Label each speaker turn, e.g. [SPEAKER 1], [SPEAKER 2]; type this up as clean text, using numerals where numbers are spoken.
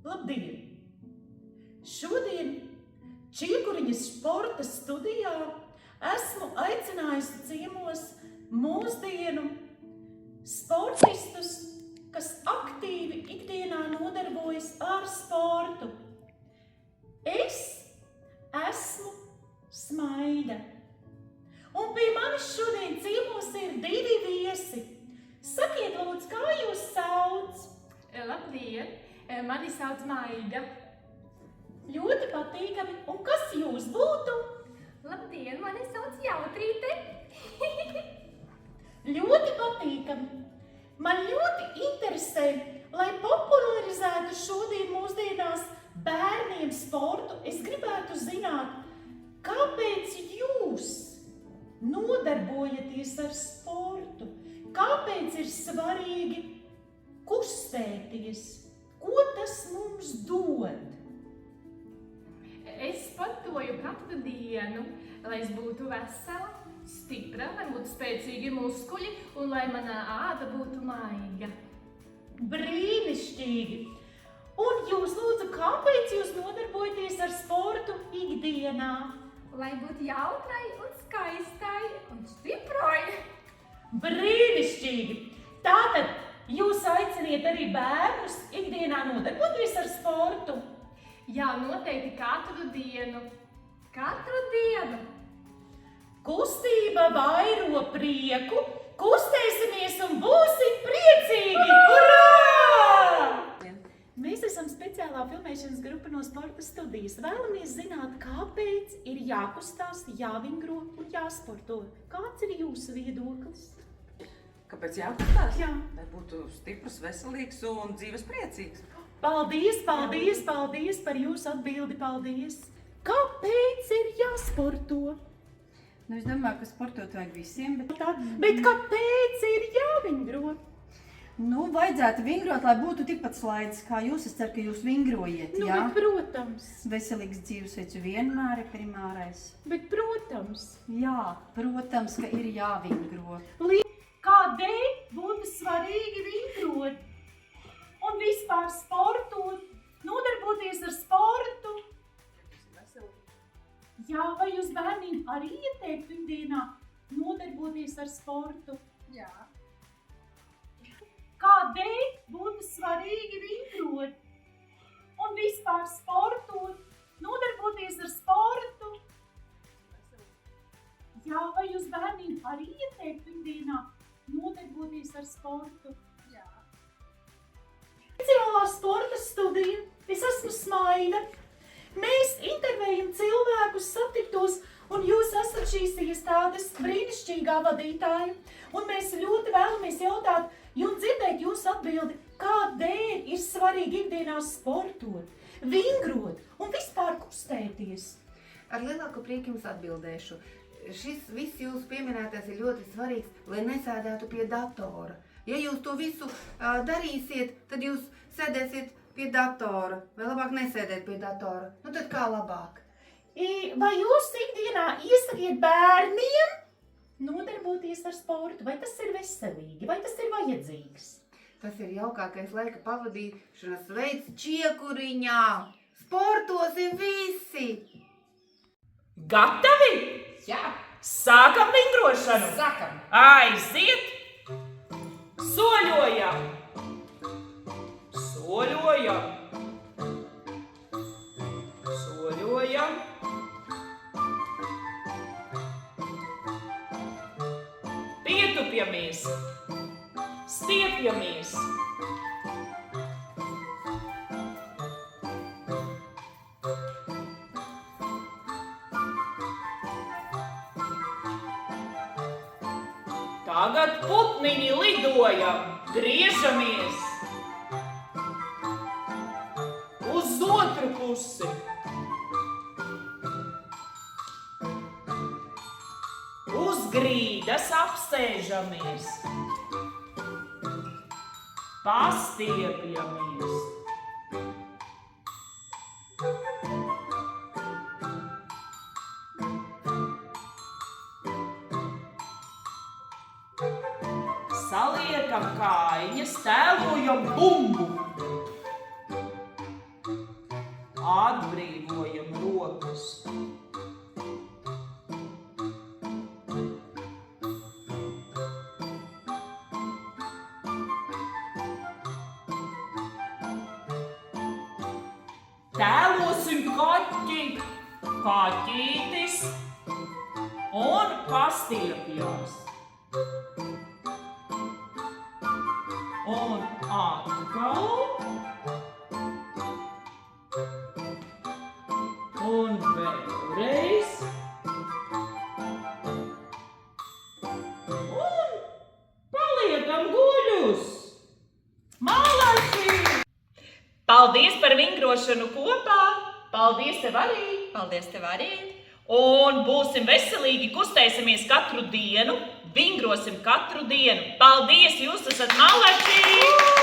[SPEAKER 1] Labdien! Šodien Čiekuriņas sporta studijā esmu aicinājusi ciemos mūsdienu sportistus, kas aktīvi ikdienā nodarbojas ar sportu. Es esmu Smaida. Un pie manis šodien ciemos ir divi viesi. Sakiet, lūdzu, kā jūs sauc?
[SPEAKER 2] Labdien, mani sauc Maida.
[SPEAKER 1] Ļoti patīkami. Un kas jūs būtu?
[SPEAKER 2] Labdien, mani sauc Jautrīte.
[SPEAKER 1] Ļoti patīkami. Man ļoti interesē, lai popularizētu šodien mūsdienās bērniem sportu. Es gribētu zināt, kāpēc jūs nodarbojaties ar sportu? Kāpēc ir svarīgi kustēties? Ko tas mums dod?
[SPEAKER 2] Es sportoju katru dienu, lai es būtu vesela, stipra, lai būtu spēcīgi muskuļi un lai manā āda būtu maiga.
[SPEAKER 1] Brīnišķīgi! Un jūs, lūdzu, kāpēc jūs nodarbojaties ar sportu ikdienā?
[SPEAKER 2] Lai būtu jautrai un skaistai un stiprai.
[SPEAKER 1] Brīnišķīgi! Tātad jūs aiciniet arī bērnus ikdienā nodarboties ar sportu?
[SPEAKER 2] Jā, noteikti katru dienu. Katru dienu!
[SPEAKER 1] Kustība vairo prieku, kustēsimies un būsim priecīgi! Urā! Mēs esam speciālā filmēšanas grupa no sporta studijas. Vēlamies zināt, kāpēc ir jākustās, jāvingro un jāsporto. Kāds ir jūsu viedoklis?
[SPEAKER 3] Kāpēc jākustās?
[SPEAKER 1] Jā.
[SPEAKER 3] Lai būtu stiprs, veselīgs un dzīves priecīgs.
[SPEAKER 1] Paldies, paldies, paldies par jūsu atbildi, paldies! Kāpēc ir jāsporto?
[SPEAKER 4] Nu, es domāju, ka sportot vajag visiem,
[SPEAKER 1] Bet kāpēc ir jāvingro?
[SPEAKER 4] nu, vajadzētu vingrot, lai būtu tikpat slaids, kā jūs. Es ceru, ka jūs vingrojiet,
[SPEAKER 1] Nu,
[SPEAKER 4] jā?
[SPEAKER 1] bet protams,
[SPEAKER 4] Veselīgs dzīvesveids vienmēr ir primārais.
[SPEAKER 1] bet protams.
[SPEAKER 4] Jā, protams, ka ir jāvingro.
[SPEAKER 1] Kādēļ būtu svarīgi vingrot un vispār sportot, nodarboties ar sportu? Jā, vai jūs bērniem arī ieteiktu ikdienā nodarboties ar sportu?
[SPEAKER 2] Jā.
[SPEAKER 1] Kādēļ būtu svarīgi vingrot un vispār sportot, nodarboties ar sportu? Jā, vai jūs bērniem arī ieteiktu ikdienā nodarboties ar sportu?
[SPEAKER 2] Jā.
[SPEAKER 1] Speciālā sporta studija. Es esmu Smaida. Mēs intervējam cilvēkus satiktos, un jūs esat šīs iestādes brīnišķīgā vadītāja. Un mēs ļoti vēlamies jautāt un dzirdēt jūsu atbildi, kādēļ ir svarīgi ikdienā sportot, vingrot un vispār kustēties.
[SPEAKER 5] Ar lielāku prieku jums atbildēšu. Šis viss jūsu pieminētais ir ļoti svarīgs, lai nesēdētu pie datora. Ja jūs to visu darīsiet, tad jūs sēdēsiet pie datora. Vai labāk nesēdēt pie datora? Nu tad kā labāk?
[SPEAKER 1] Vai jūs ikdienā iesakiet bērniem nodarboties ar sportu? Vai tas ir veselīgi? Vai tas ir vajadzīgs?
[SPEAKER 5] Tas ir jaukākais laika pavadīšanas veids Čiekuriņā. Sportosim visi!
[SPEAKER 1] Gatavi?
[SPEAKER 2] Jā.
[SPEAKER 1] Sākam vingrošanu!
[SPEAKER 2] Sākam.
[SPEAKER 1] Aiziet! Soļojam! Soļojam! Soļojam! Pietupjamies! Stiepjamies! Tagad putniņi lidojam, griežamies uz otru pusi. Uz grīdas apsēžamies, pastiepjamies. Saliekam kājiņas, tēlojam bumbu. kaķītis un pastiepjas. Un atkal. Un vēlreiz. Un paliekam guļus. Malači! Paldies par vingrošanu kopā! Paldies tev arī!
[SPEAKER 6] Paldies tev arī!
[SPEAKER 1] Un būsim veselīgi, kustēsimies katru dienu, vingrosim katru dienu. Paldies, jūs esat malači!